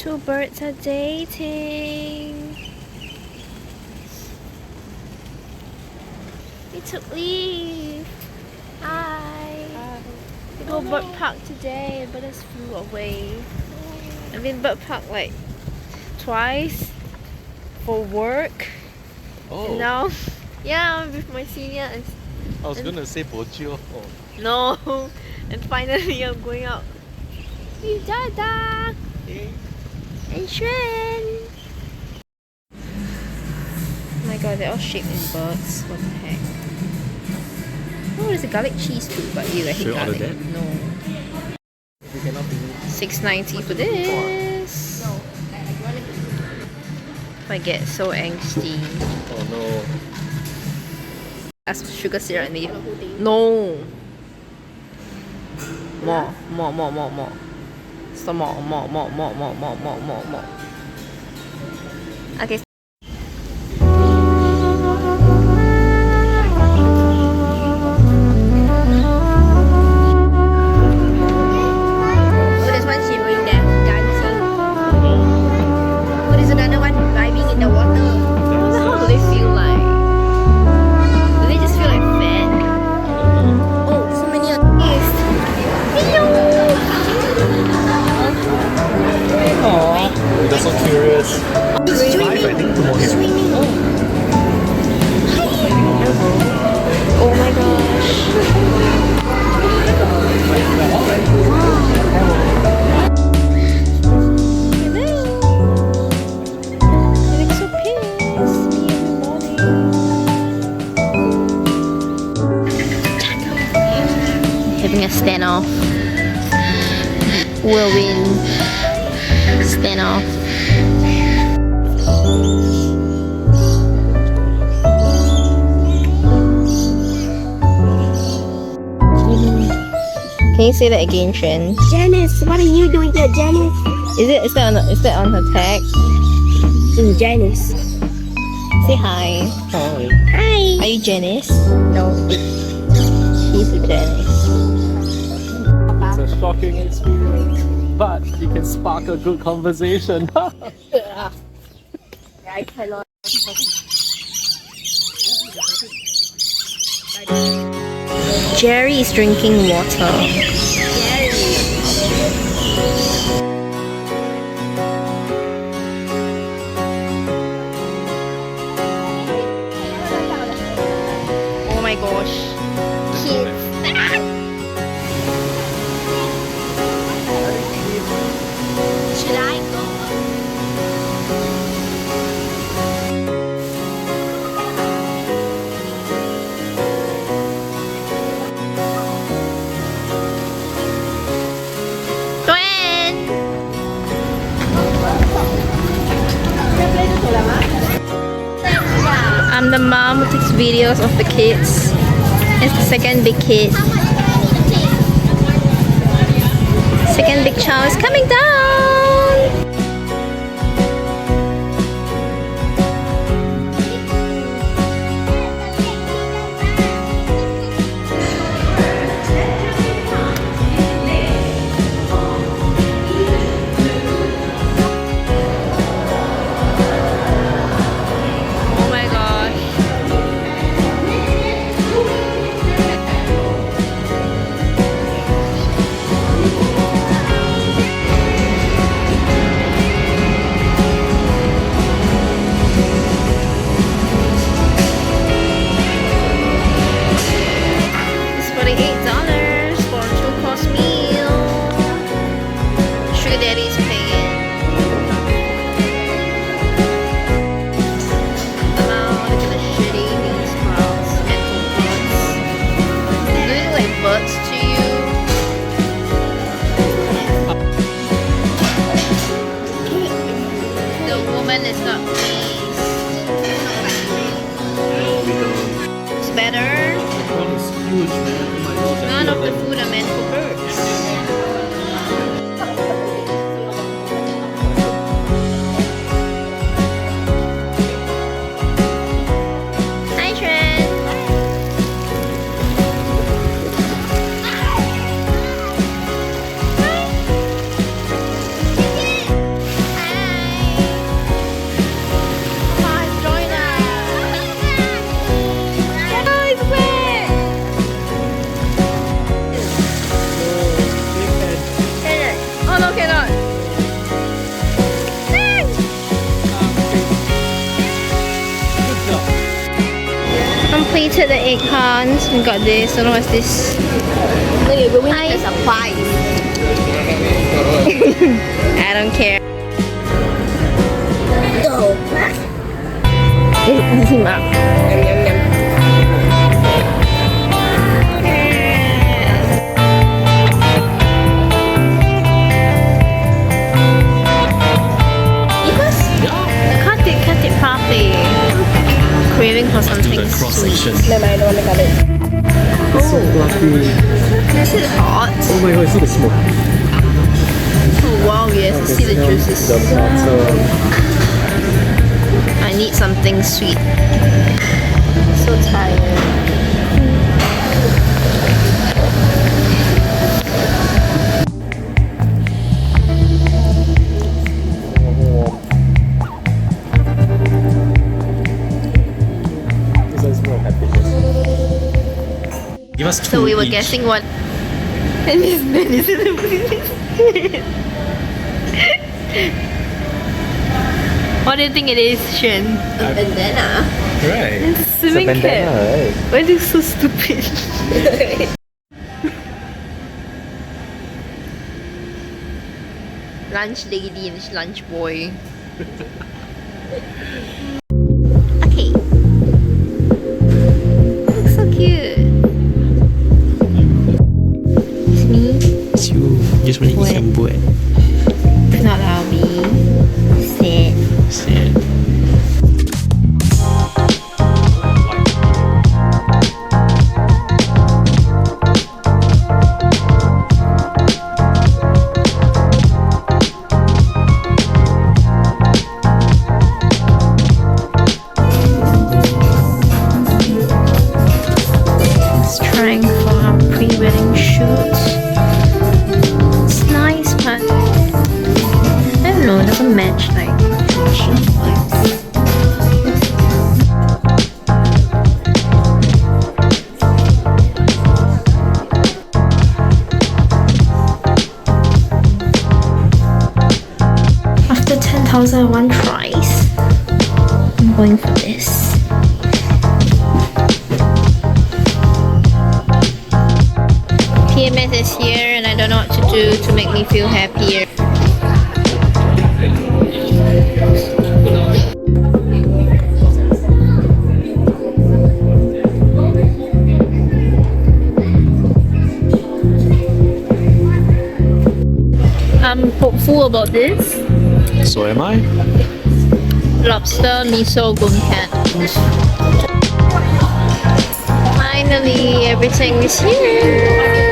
Two birds are dating. We took leave. Hi. We go bird park today, but it's flew away. I've been bird park like twice for work. Oh. And now, yeah, I'm with my senior. I was gonna say Bojio. Oh. No, and finally I'm going out with Dada and Xuan. Oh my god, they're all shaped in birds. What the heck? Oh, there's a garlic cheese too, but you I hate Should we order garlic. that? No. We cannot be. $6.90 for this. No, I get so angsty. Oh no. Ask for sugar syrup and leave. No. More. So more. Okay. Oh, there's one shivering there, dancing. Oh, there's another one diving in the water. How do they feel like? Do they just feel like fat? Oh, so many of these. Hello! Aww. They're so curious. Swimming. I think tomorrow. Swimming. Oh my gosh. Hello. They look so pissed. Me every morning. Having a standoff. Who will win? Standoff. Can you say that again, Shen? Janice, what are you doing here, Janice? Is that on her tag? Janice. Say hi. Hi. Hi. Are you Janice? No. She's a Janice. It's a shocking experience, but you can spark a good conversation. I cannot. Jerry is drinking water. Oh my gosh. Kids. Should I go? I'm the mom who takes videos of the kids. It's the second big kid. Second big child is coming down. Oh my gosh. took the acorns. We got this. Don't know what's this. Wait, but we need a surprise. I don't care. No. Eat him up. Yum, yum, yum. Cut it properly. Craving for something The cross sweet. section. Never mind, I don't want to cut it. It's so fluffy. Is it hot? Oh my god, see the smoke. Oh wow, yes, I see the juices. The butter. I need something sweet. So tired. This is more happiness. Give us two So we were each. guessing what. And this man is in the What do you think it is, Shen? A bandana. Right. It's a swimming cap. right? Why is it so stupid? Lunch lady and lunch boy. Okay. Looks so cute. It's me. It's you. Just want to eat some bread. It's not Albie. Sad. Sad. It's trying for our pre-wedding shoot. It's nice, but I don't know, it doesn't match like traditional vibes. After 10,001 tries, I'm going for this. PMS is here and I don't know what to do to make me feel happier. I'm hopeful about this. So am I? Lobster miso gunkan. Finally, everything is here.